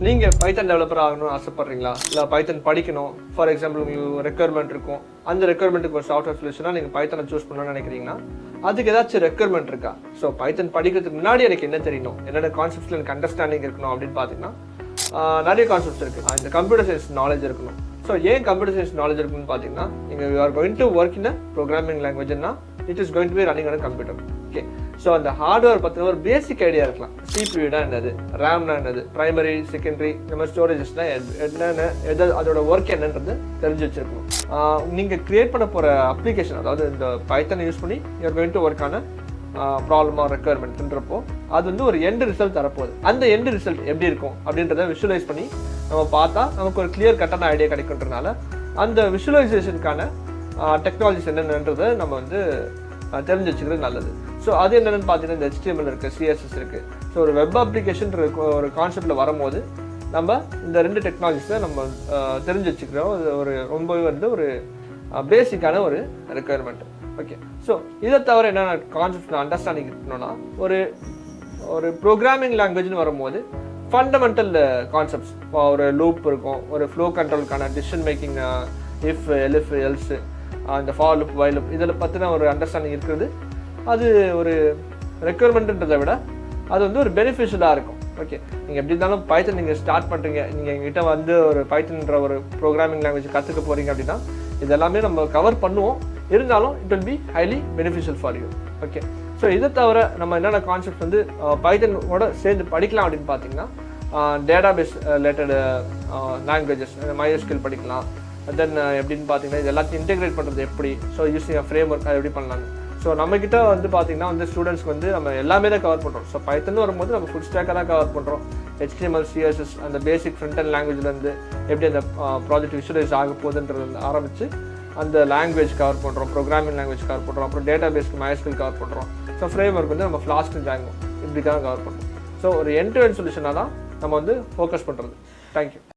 நீங்கள் பைத்தன் டெவலப்பர் ஆகணும்னு ஆசைப்பட்றீங்களா, இல்லை பைத்தன் படிக்கணும், ஃபார் எக்ஸாம்பிள் உங்களுக்கு ரெக்குயர்மெண்ட் இருக்கும், அந்த ரெக்குயர்மெண்ட்டுக்கு ஒரு சாஃப்ட்வேர் சொல்யூஷனாக நீங்கள் பைத்தனை சூஸ் பண்ணணும்னு நினைக்கிறீங்கன்னா அதுக்கு ஏதாச்சும் ரெக்குயர்மெண்ட் இருக்கா? ஸோ பைத்தன் படிக்கிறதுக்கு முன்னாடி எனக்கு என்ன தெரியணும், என்னென்ன கான்செப்ட்ஸில் எனக்கு அண்டர்ஸ்டாண்டிங் இருக்கணும் அப்படின்னு பார்த்தீங்கன்னா நிறைய கான்செப்ட்ஸ் இருக்குது. இந்த கம்ப்யூட்டர் சயின்ஸ் நாலேஜ் இருக்கணும். ஸோ ஏன் கம்ப்யூட்டர் சயின்ஸ் நாலேஜ் இருக்குன்னு பார்த்தீங்கன்னா, நீங்கள் you are going to work in a programming லாங்குவேஜ்னா it is going to be running on computer. Okay, so அந்த ஹார்ட்வேர் பற்றின ஒரு பேசிக் ஐடியா இருக்கலாம். சிபியூனா என்னது, ரேம்னா என்னது, பிரைமரி செகண்டரி இந்த மாதிரி ஸ்டோரேஜஸ்னால் என்னென்ன அதோட ஒர்க் என்னன்றது தெரிஞ்சு வச்சுருக்கணும். நீங்கள் க்ரியேட் பண்ண போகிற அப்ளிகேஷன், அதாவது இந்த பைத்தனை யூஸ் பண்ணி you are going to work ஆன ப்ராப்ளமாக ரெக்குயர்மெண்ட்ன்றப்போ அது வந்து ஒரு எண்டு ரிசல்ட் தரப்போகுது. அந்த எண்டு ரிசல்ட் எப்படி இருக்கும் அப்படின்றத விஷுவலைஸ் பண்ணி நம்ம பார்த்தா நமக்கு ஒரு கிளியர் கட்டான ஐடியா கிடைக்குன்றனால அந்த விஷுவலைசேஷனுக்கான டெக்னாலஜிஸ் என்னென்னன்றதை நம்ம வந்து தெரிஞ்சு வச்சுக்கிறது நல்லது. ஸோ அது என்னென்னு பார்த்தீங்கன்னா இந்த HTML இருக்குது, CSS இருக்குது. ஸோ ஒரு வெப் அப்ளிகேஷன் ஒரு கான்செப்டில் வரும்போது நம்ம இந்த 2 டெக்னாலஜிஸை நம்ம தெரிஞ்சு வச்சுக்கிறோம். அது ஒரு ரொம்பவே வந்து ஒரு பேசிக்கான ஒரு ரெக்குயர்மெண்ட். ஓகே, ஸோ இதை தவிர என்னென்ன கான்செப்ட் அண்டர்ஸ்டாண்டிங் இருக்கணும்னா ஒரு ப்ரோக்ராமிங் லாங்குவேஜ்னு வரும்போது ஃபண்டமெண்டல் கான்செப்ட்ஸ், ஒரு லூப் இருக்கும், ஒரு ஃப்ளோ கண்ட்ரோலுக்கான decision making, if elif else, இந்த ஃபார் லூப் வைல் லூப் இதில் பற்றின ஒரு அண்டர்ஸ்டாண்டிங் இருக்கிறது அது ஒரு ரெக்குயர்மெண்ட்டுன்றதை விட அது வந்து ஒரு பெனிஃபிஷியலாக இருக்கும். ஓகே, நீங்கள் எப்படி இருந்தாலும் பைத்தன் நீங்கள் ஸ்டார்ட் பண்ணுறீங்க, நீங்கள் எங்கிட்ட வந்து ஒரு பைத்தன்ற ஒரு ப்ரோக்ராமிங் லாங்குவேஜ் கற்றுக்க போகிறீங்க அப்படின்னா இது எல்லாமே நம்ம கவர் பண்ணுவோம். இருந்தாலும் it will be highly beneficial for you. Okay, so இதை தவிர நம்ம என்னென்ன கான்செப்ட் வந்து பைத்தனோட சேர்ந்து படிக்கலாம் அப்படின்னு பார்த்தீங்கன்னா டேட்டாபேஸ் ரிலேட்டட் லாங்குவேஜஸ், MySQL படிக்கலாம். தென் எப்படின்னு பார்த்தீங்கன்னா இது எல்லாத்தையும் இன்டெகிரேட் பண்ணுறது எப்படி, ஸோ யூஸிங் ஃப்ரேம் ஒர்க் அது எப்படி பண்ணலான்னு. ஸோ நம்மக்கிட்ட வந்து பார்த்தீங்கன்னா வந்து ஸ்டூடெண்ட்ஸ்க்கு வந்து நம்ம எல்லாமே தான் கவர் பண்ணுறோம். ஸோ பைத்தன் வரும்போது நம்ம ஃபுல் ஸ்டாக்காக தான் கவர் பண்ணுறோம். HTML, CSS அந்த பேசிக் ஃப்ரண்டெண்ட் லாங்குவேஜ்லேருந்து எப்படி அந்த ப்ராஜெக்ட் விஷுவலைஸ் ஆக போகுதுன்றது ஆரம்பித்து அந்த லாங்குவேஜ் கவர் பண்ணுறோம், ப்ரோக்ராமிங் லாங்குவேஜ் கவர் பண்ணுறோம், அப்புறம் டேட்டாபேஸ்க்கு MySQL கவர் பண்ணுறோம். ஸோ ஃப்ரேம் ஒர்க் வந்து நம்ம Flask, Django இப்படி தான் கவர் பண்ணுறோம். ஸோ ஒரு எண்ட் டு எண்ட் சொல்யூஷனாக தான் நம்ம வந்து ஃபோக்கஸ் பண்ணுறது. தேங்க்யூ.